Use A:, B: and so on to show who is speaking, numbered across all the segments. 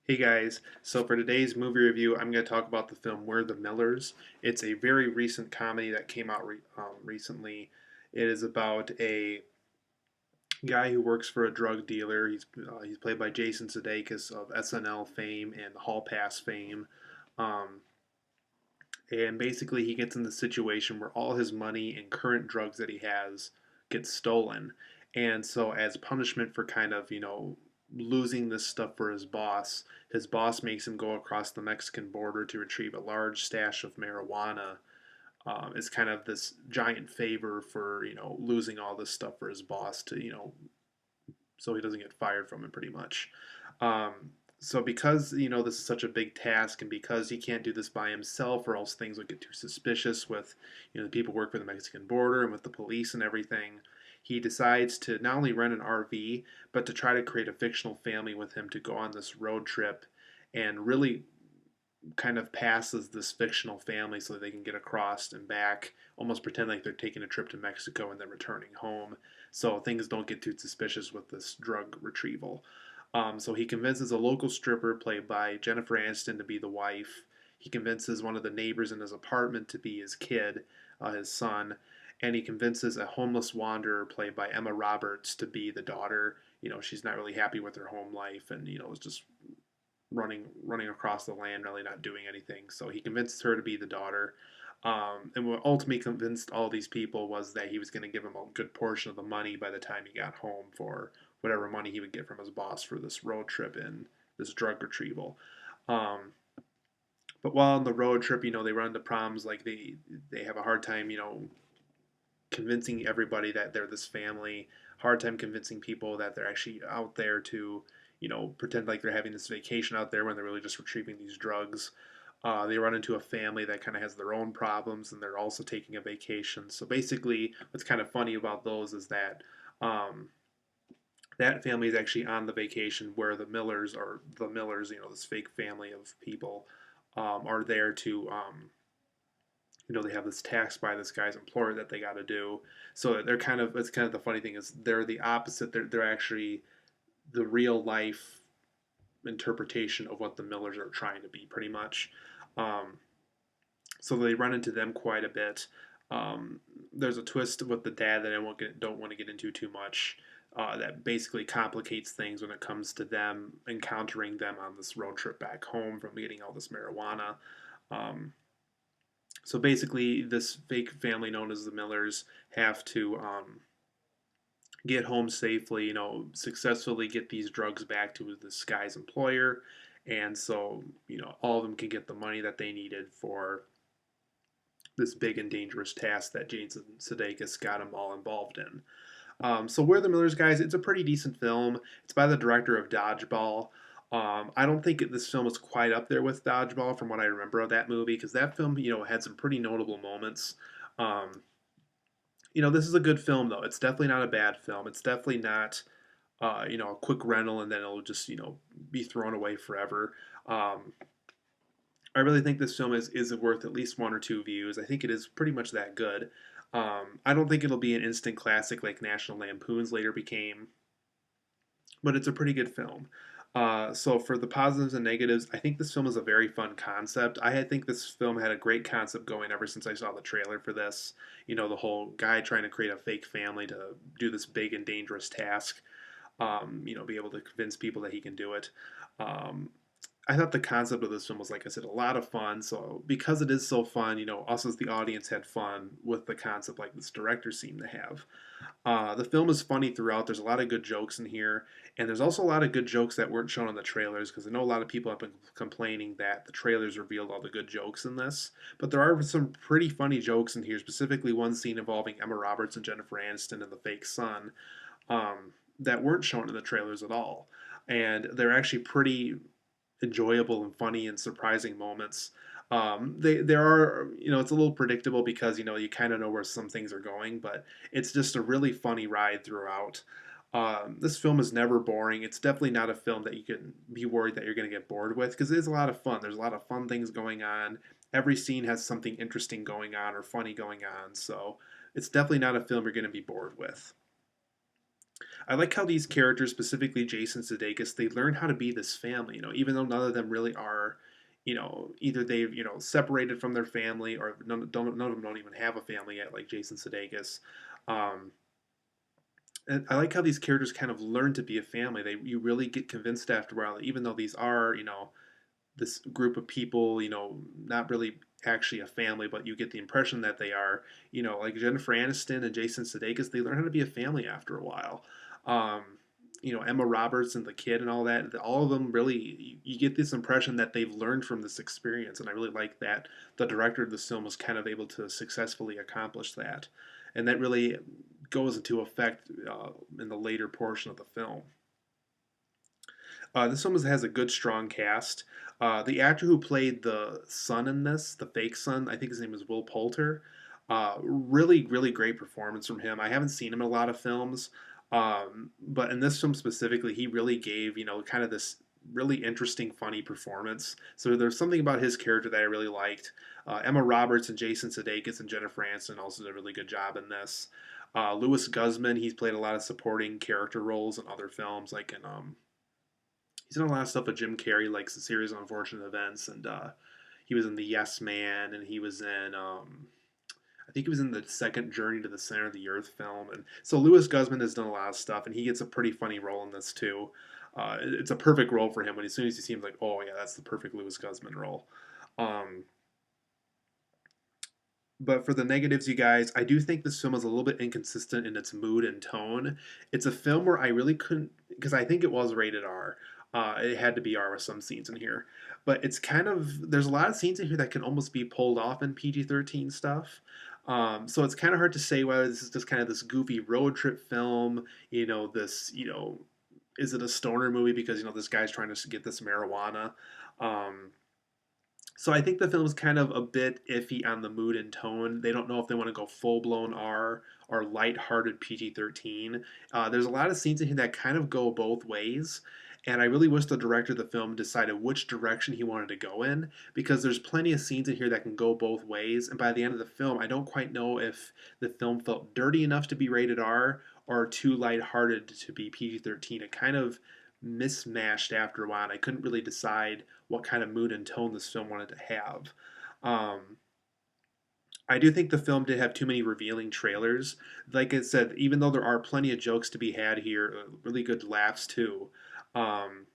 A: Hey guys, so for today's movie review, I'm going to talk about the film We're the Millers. It's a very recent comedy that came out recently. It is about a guy who works for a drug dealer. He's played by Jason Sudeikis of SNL fame and Hall Pass fame. Um, and basically, he gets in the situation where all his money and current drugs that he has get stolen. And so, as punishment for kind of, losing this stuff for his boss makes him go across the Mexican border to retrieve a large stash of marijuana. Is kind of this giant favor for, losing all this stuff for his boss to, so he doesn't get fired from it pretty much. Um, so because this is such a big task, and because he can't do this by himself, or else things would get too suspicious with the people who work for the Mexican border and with the police and everything, he decides to not only rent an RV but to try to create a fictional family with him to go on this road trip and really kind of passes this fictional family so that they can get across and back, almost pretend like they're taking a trip to Mexico and then returning home, so things don't get too suspicious with this drug retrieval. So he convinces a local stripper played by Jennifer Aniston to be the wife. He convinces one of the neighbors in his apartment to be his kid, his son, and he convinces a homeless wanderer played by Emma Roberts to be the daughter. She's not really happy with her home life, and is just running across the land, really not doing anything. So he convinces her to be the daughter. And what ultimately convinced all these people was that he was going to give him a good portion of the money by the time he got home for whatever money he would get from his boss for this road trip and this drug retrieval. Um, but while on the road trip, they run into problems like they have a hard time, convincing everybody that they're this family. Hard time convincing people that they're actually out there to, pretend like they're having this vacation out there when they're really just retrieving these drugs. They run into a family that kind of has their own problems, and they're also taking a vacation. So basically, what's kind of funny about those is that that family is actually on the vacation where the Millers, this fake family of people, are there to they have this task by this guy's employer that they got to do. So they're kind of it's kind of the funny thing is they're the opposite. They're actually the real life interpretation of what the Millers are trying to be, pretty much. Um, so they run into them quite a bit. There's a twist with the dad that don't want to get into too much. That basically complicates things when it comes to them encountering them on this road trip back home from getting all this marijuana. Um, so basically, this fake family known as the Millers have to get home safely, successfully get these drugs back to this guy's employer. And so, all of them can get the money that they needed for this big and dangerous task that Jason Sudeikis got them all involved in. So, We're the Millers, guys, it's a pretty decent film. It's by the director of Dodgeball. I don't think this film is quite up there with Dodgeball from what I remember of that movie, because that film, had some pretty notable moments. Um, this is a good film though. It's definitely not a bad film. It's definitely not a quick rental and then it'll just be thrown away forever. Um, I really think this film is worth at least one or two views. I think it is pretty much that good. I don't think it'll be an instant classic like National Lampoon's later became, but it's a pretty good film. So for the positives and negatives, I think this film is a very fun concept. think this film had a great concept going ever since I saw the trailer for this. The whole guy trying to create a fake family to do this big and dangerous task. Be able to convince people that he can do it. Um, I thought the concept of this film was, like I said, a lot of fun. So because it is so fun, us as the audience had fun with the concept like this director seemed to have. The film is funny throughout. There's a lot of good jokes in here, and there's also a lot of good jokes that weren't shown in the trailers because I know a lot of people have been complaining that the trailers revealed all the good jokes in this. But there are some pretty funny jokes in here, specifically one scene involving Emma Roberts and Jennifer Aniston and the fake son that weren't shown in the trailers at all. And they're actually pretty enjoyable and funny and surprising moments. There are it's a little predictable because you kind of know where some things are going, but it's just a really funny ride throughout. This film is never boring. It's definitely not a film that you can be worried that you're going to get bored with because it is a lot of fun. There's a lot of fun things going on. Every scene has something interesting going on or funny going on. So it's definitely not a film you're going to be bored with. I like how these characters, specifically Jason Sudeikis, they learn how to be this family. Even though none of them really are, either they've separated from their family or none of them don't even have a family yet, like Jason Sudeikis. Um, and I like how these characters kind of learn to be a family. You really get convinced after a while that even though these are this group of people, not really actually a family, but you get the impression that they are, like Jennifer Aniston and Jason Sudeikis, they learn how to be a family after a while. Um, Emma Roberts and the kid and all that, all of them really, you get this impression that they've learned from this experience. And I really like that the director of this film was kind of able to successfully accomplish that. And that really goes into effect in the later portion of the film. This film has a good, strong cast. The actor who played the son in this, the fake son, I think his name is Will Poulter. Really, really great performance from him. I haven't seen him in a lot of films, but in this film specifically, he really gave kind of this really interesting, funny performance. So there's something about his character that I really liked. Emma Roberts and Jason Sudeikis and Jennifer Aniston also did a really good job in this. Louis Guzman, he's played a lot of supporting character roles in other films, like in he's done a lot of stuff with Jim Carrey, like the series of Unfortunate Events, and he was in The Yes Man, and he was in I think he was in the second Journey to the Center of the Earth film, and so Louis Guzman has done a lot of stuff, and he gets a pretty funny role in this too. It's a perfect role for him. When as soon as you see him, like, oh yeah, that's the perfect Louis Guzman role. Um, but for the negatives, you guys, I do think this film is a little bit inconsistent in its mood and tone. It's a film where I really couldn't, because I think it was rated R. It had to be R with some scenes in here. But it's kind of, there's a lot of scenes in here that can almost be pulled off in PG-13 stuff. So it's kind of hard to say whether this is just kind of this goofy road trip film, is it a stoner movie because, this guy's trying to get this marijuana. Um, so I think the film is kind of a bit iffy on the mood and tone. They don't know if they want to go full blown R or light-hearted PG-13. There's a lot of scenes in here that kind of go both ways, and I really wish the director of the film decided which direction he wanted to go in, because there's plenty of scenes in here that can go both ways. And by the end of the film, I don't quite know if the film felt dirty enough to be rated R or too light-hearted to be PG-13. It kind of mismatched after a while, and I couldn't really decide what kind of mood and tone this film wanted to have. Um, I do think the film did have too many revealing trailers. Like I said, even though there are plenty of jokes to be had here, really good laughs too. Um,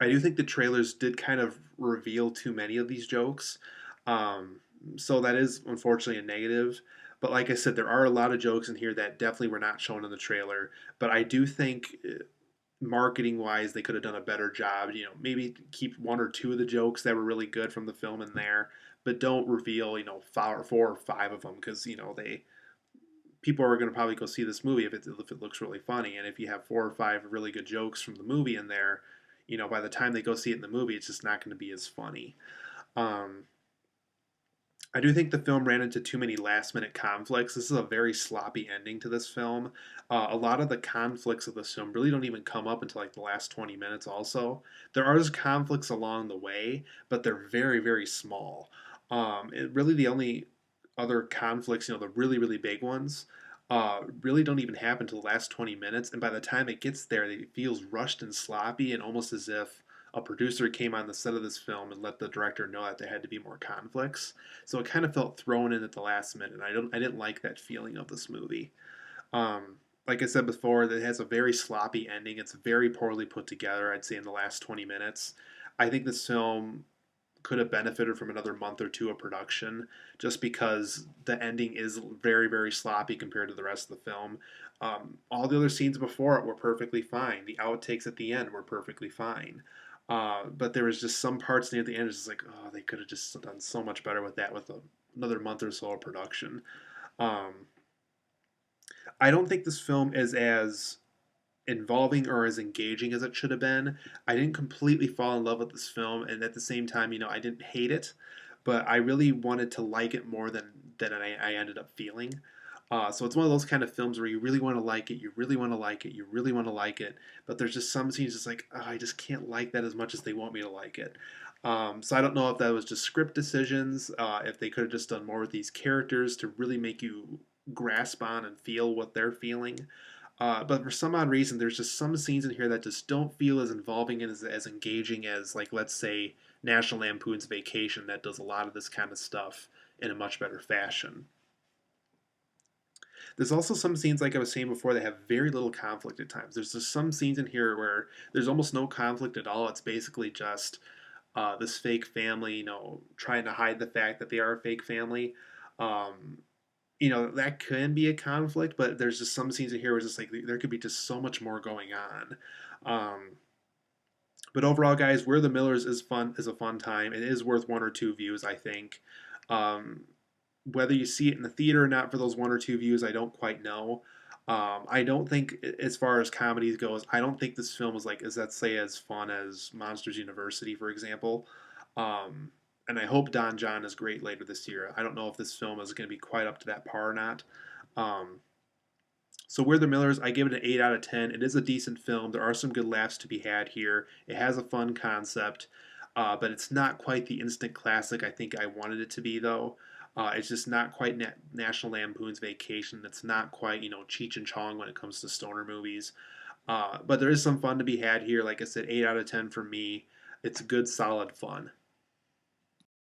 A: I do think the trailers did kind of reveal too many of these jokes. Um, so that is unfortunately a negative. But like I said, there are a lot of jokes in here that definitely were not shown in the trailer. But I do think marketing wise they could have done a better job, maybe keep one or two of the jokes that were really good from the film in there, but don't reveal four or five of them, because they people are going to probably go see this movie if it looks really funny, and if you have four or five really good jokes from the movie in there, by the time they go see it in the movie, it's just not going to be as funny. um, I do think the film ran into too many last minute conflicts. This is a very sloppy ending to this film. A lot of the conflicts of this film really don't even come up until like the last 20 minutes, also. There are conflicts along the way, but they're very, very small. Really, the only other conflicts, the really, really big ones, really don't even happen until the last 20 minutes. And by the time it gets there, it feels rushed and sloppy and almost as if a producer came on the set of this film and let the director know that there had to be more conflicts. So it kind of felt thrown in at the last minute, and I didn't like that feeling of this movie. Like I said before, it has a very sloppy ending. It's very poorly put together, I'd say, in the last 20 minutes. I think this film could have benefited from another month or two of production, just because the ending is very, very sloppy compared to the rest of the film. All the other scenes before it were perfectly fine. The outtakes at the end were perfectly fine. But there was just some parts near the end. It's just like, oh, they could have just done so much better with that with another month or so of production. Um, I don't think this film is as involving or as engaging as it should have been. I didn't completely fall in love with this film, and at the same time, I didn't hate it, but I really wanted to like it more than I ended up feeling. So it's one of those kind of films where you really want to like it, you really want to like it, you really want to like it, but there's just some scenes just like, oh, I just can't like that as much as they want me to like it. So I don't know if that was just script decisions, if they could have just done more with these characters to really make you grasp on and feel what they're feeling. But for some odd reason, there's just some scenes in here that just don't feel as involving and as engaging as, like, let's say, National Lampoon's Vacation, that does a lot of this kind of stuff in a much better fashion. There's also some scenes, like I was saying before, that have very little conflict at times. There's just some scenes in here where there's almost no conflict at all. It's basically just this fake family, trying to hide the fact that they are a fake family. Um, that can be a conflict, but there's just some scenes in here where it's just like there could be just so much more going on. But overall, guys, Where the Millers is a fun time. It is worth one or two views, I think. Um, Whether you see it in the theater or not for those one or two views, I don't quite know. I don't think, as far as comedies goes, I don't think this film is like, as let's say, as fun as Monsters University, for example. Um, and I hope Don John is great later this year. I don't know if this film is going to be quite up to that par or not. Um, so We're the Millers, I give it an 8 out of 10. It is a decent film. There are some good laughs to be had here. It has a fun concept, but it's not quite the instant classic I think I wanted it to be, though. It's just not quite National Lampoon's Vacation. It's not quite, Cheech and Chong when it comes to stoner movies. But there is some fun to be had here. Like I said, 8 out of 10 for me. It's good, solid fun.